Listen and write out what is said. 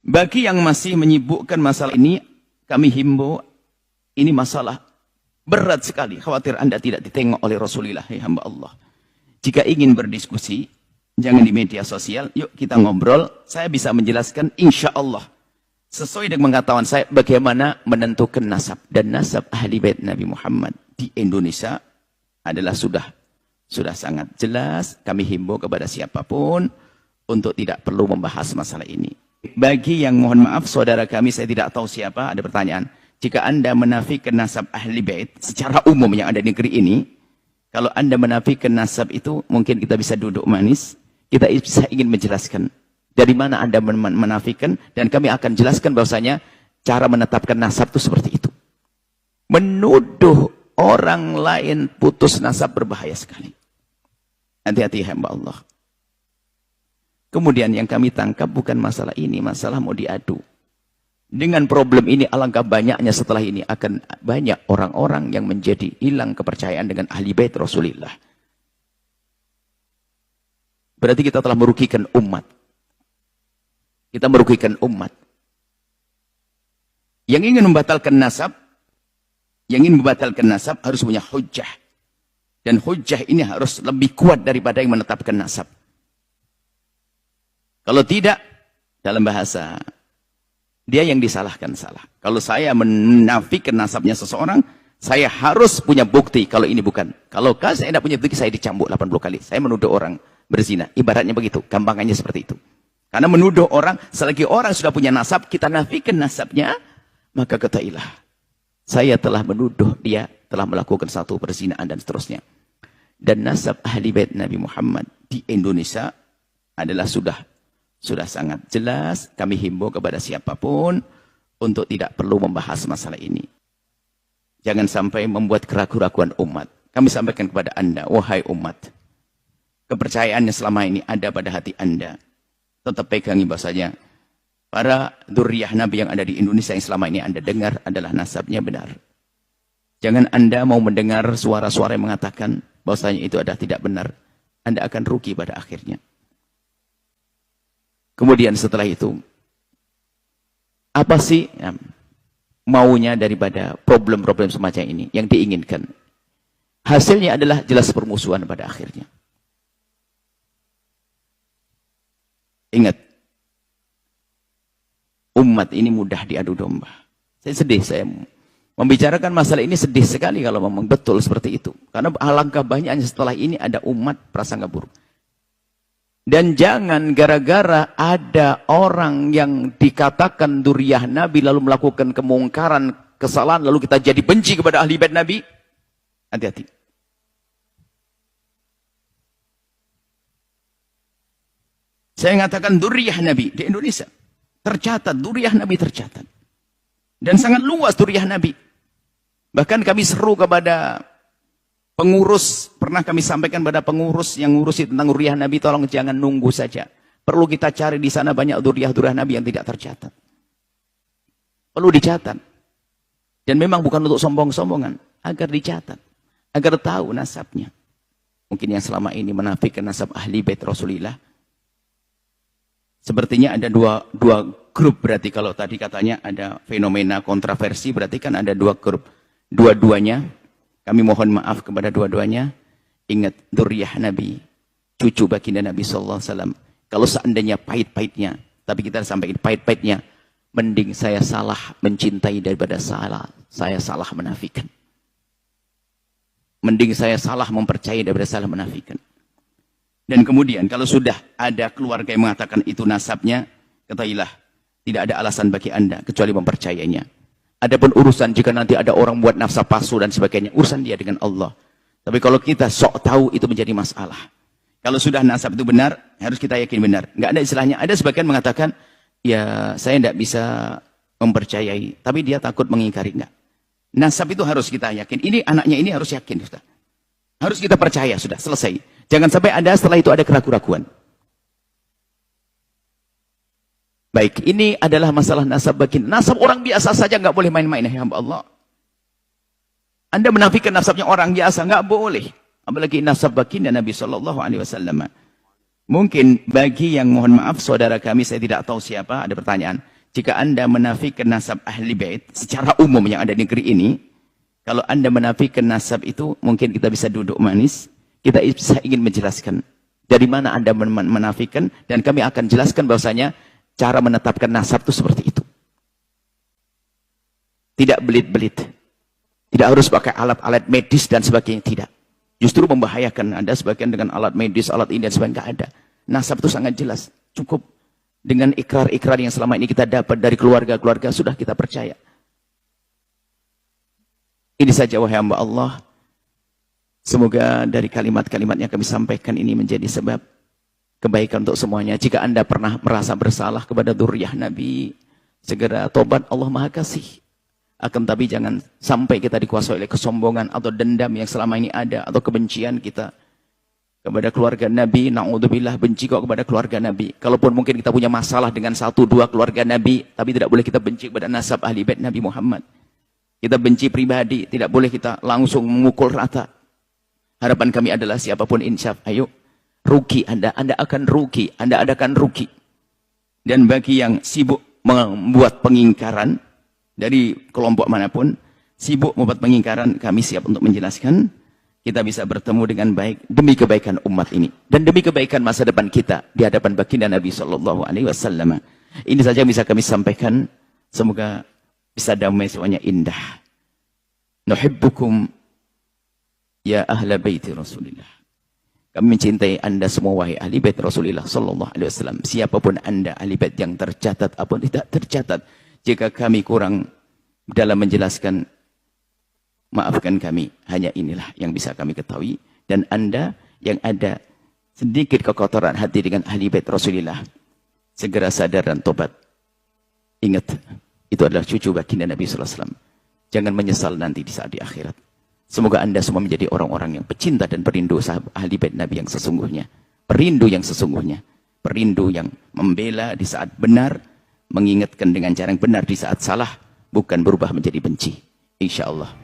Bagi yang masih menyibukkan masalah ini, kami himbau, ini masalah berat sekali. Khawatir Anda tidak ditengok oleh Rasulullah, ya hamba Allah. Jika ingin berdiskusi, jangan di media sosial, yuk kita ngobrol. Saya bisa menjelaskan insya Allah sesuai dengan pengetahuan saya bagaimana menentukan nasab. Dan nasab ahli bait Nabi Muhammad di Indonesia adalah sudah sangat jelas. Kami himbau kepada siapapun untuk tidak perlu membahas masalah ini. Bagi yang mohon maaf saudara kami, saya tidak tahu siapa, ada pertanyaan. Jika Anda menafikan nasab ahli bait secara umum yang ada di negeri ini, kalau Anda menafikan nasab itu, mungkin kita bisa duduk manis, kita bisa ingin menjelaskan dari mana Anda menafikan, dan kami akan jelaskan bahwasanya cara menetapkan nasab itu seperti itu. Menuduh orang lain putus nasab berbahaya sekali. Hati-hati hamba Allah. Kemudian yang kami tangkap bukan masalah ini, masalah mau diadu. Dengan problem ini alangkah banyaknya setelah ini akan banyak orang-orang yang menjadi hilang kepercayaan dengan ahli bait Rasulullah. Berarti kita telah merugikan umat. Kita merugikan umat. Yang ingin membatalkan nasab, harus punya hujjah. Dan hujjah ini harus lebih kuat daripada yang menetapkan nasab. Kalau tidak, dalam bahasa, dia yang disalahkan salah. Kalau saya menafikan nasabnya seseorang, saya harus punya bukti kalau ini bukan. Kalau saya tidak punya bukti, saya dicambuk 80 kali. Saya menuduh orang berzina. Ibaratnya begitu, gampangannya seperti itu. Karena menuduh orang, selagi orang sudah punya nasab, kita nafikan nasabnya, maka ketahuilah, saya telah menuduh dia telah melakukan satu perzinaan dan seterusnya. Dan nasab ahli bait Nabi Muhammad di Indonesia adalah sudah sangat jelas. Kami himbau kepada siapapun untuk tidak perlu membahas masalah ini. Jangan sampai membuat keraguan-keraguan umat. Kami sampaikan kepada Anda, wahai umat, kepercayaannya selama ini ada pada hati Anda. Tetap pegangi bahasanya, para dzurriyyah Nabi yang ada di Indonesia yang selama ini Anda dengar adalah nasabnya benar. Jangan Anda mau mendengar suara-suara yang mengatakan bahwasanya itu adalah tidak benar. Anda akan rugi pada akhirnya. Kemudian setelah itu, apa sih maunya daripada problem-problem semacam ini yang diinginkan? Hasilnya adalah jelas permusuhan pada akhirnya. Ingat, umat ini mudah diadu domba. Saya sedih, saya membicarakan masalah ini sedih sekali kalau memang betul seperti itu. Karena alangkah banyaknya setelah ini ada umat prasangka buruk. Dan jangan gara-gara ada orang yang dikatakan dzurriyyah Nabi lalu melakukan kemungkaran, kesalahan, lalu kita jadi benci kepada ahli bait Nabi. Hati-hati. Saya mengatakan dzurriyyah Nabi di Indonesia tercatat, dzurriyyah Nabi tercatat. Dan sangat luas dzurriyyah Nabi. Bahkan kami seru kepada pengurus, pernah kami sampaikan pada pengurus yang ngurusi tentang dzurriyyah Nabi, tolong jangan nunggu saja. Perlu kita cari di sana banyak dzurriyyah Nabi yang tidak tercatat. Perlu dicatat. Dan memang bukan untuk sombong-sombongan, agar dicatat, agar tahu nasabnya. Mungkin yang selama ini menafikan nasab ahli bait Rasulullah. Sepertinya ada dua grup, berarti kalau tadi katanya ada fenomena kontroversi, berarti kan ada dua grup. Dua-duanya, kami mohon maaf kepada dua-duanya. Ingat, dzurriyyah Nabi, cucu baginda Nabi SAW. Kalau seandainya pahit-pahitnya, tapi kita sampaikan pahit-pahitnya, mending saya salah mencintai daripada saya salah menafikan. Mending saya salah mempercayai daripada salah menafikan. Dan kemudian kalau sudah ada keluarga yang mengatakan itu nasabnya, ketahuilah, tidak ada alasan bagi Anda kecuali mempercayainya. Adapun urusan jika nanti ada orang buat nafsa palsu dan sebagainya, urusan dia dengan Allah. Tapi kalau kita sok tahu itu menjadi masalah. Kalau sudah nasab itu benar, harus kita yakin benar. Nggak ada istilahnya. Ada sebagian mengatakan, ya saya tidak bisa mempercayai, tapi dia takut mengingkari. Enggak. Nasab itu harus kita yakin. Ini anaknya ini harus yakin. Sudah. Harus kita percaya, sudah selesai. Jangan sampai ada setelah itu ada keraguan-keraguan. Baik, ini adalah masalah nasab baginda. Nasab orang biasa saja nggak boleh main-main, ya hamba Allah. Anda menafikan nasabnya orang biasa, nggak boleh. Apalagi nasab baginda Nabi SAW. Mungkin bagi yang mohon maaf saudara kami, saya tidak tahu siapa, ada pertanyaan. Jika Anda menafikan nasab ahli bait secara umum yang ada di negeri ini, kalau Anda menafikan nasab itu, mungkin kita bisa duduk manis, kita bisa ingin menjelaskan dari mana Anda menafikan, dan kami akan jelaskan bahwasanya cara menetapkan nasab itu seperti itu. Tidak belit-belit. Tidak harus pakai alat-alat medis dan sebagainya, tidak. Justru membahayakan. Anda sebagian dengan alat medis, alat ini dan sebagainya, nggak ada. Nasab itu sangat jelas. Cukup dengan ikrar-ikrar yang selama ini kita dapat dari keluarga-keluarga, sudah kita percaya. Ini saja wahai hamba Allah. Semoga dari kalimat-kalimat yang kami sampaikan ini menjadi sebab kebaikan untuk semuanya. Jika Anda pernah merasa bersalah kepada dzurriyyah Nabi, segera tobat, Allah Maha Kasih. Akan tapi jangan sampai kita dikuasai oleh kesombongan atau dendam yang selama ini ada, atau kebencian kita kepada keluarga Nabi. Na'udzubillah, benci kok kepada keluarga Nabi. Kalaupun mungkin kita punya masalah dengan 1-2 keluarga Nabi, tapi tidak boleh kita benci kepada nasab ahli bait Nabi Muhammad. Kita benci pribadi, tidak boleh kita langsung memukul rata. Harapan kami adalah siapapun insyaf, ayo, rugi Anda akan rugi, Anda akan rugi. Dan bagi yang sibuk membuat pengingkaran dari kelompok manapun, sibuk membuat pengingkaran, kami siap untuk menjelaskan. Kita bisa bertemu dengan baik demi kebaikan umat ini dan demi kebaikan masa depan kita di hadapan baginda Nabi sallallahu alaihi wasallam. Ini saja yang bisa kami sampaikan. Semoga bisa damai, semuanya indah. Nuhibbukum ya ahla baiti Rasulillah. Kami mencintai Anda semua wahai ahli bait Rasulullah sallallahu alaihi wasallam. Siapapun Anda, ahli bait yang tercatat ataupun tidak tercatat, jika kami kurang dalam menjelaskan, maafkan kami. Hanya inilah yang bisa kami ketahui. Dan Anda yang ada sedikit kekotoran hati dengan ahli bait Rasulullah, segera sadar dan tobat. Ingat, itu adalah cucu baginda Nabi sallallahu alaihi wasallam. Jangan menyesal nanti di saat di akhirat. Semoga Anda semua menjadi orang-orang yang pecinta dan perindu sahabat ahli bait Nabi yang sesungguhnya. Perindu yang sesungguhnya. Perindu yang membela di saat benar, mengingatkan dengan cara yang benar di saat salah, bukan berubah menjadi benci. Insyaallah.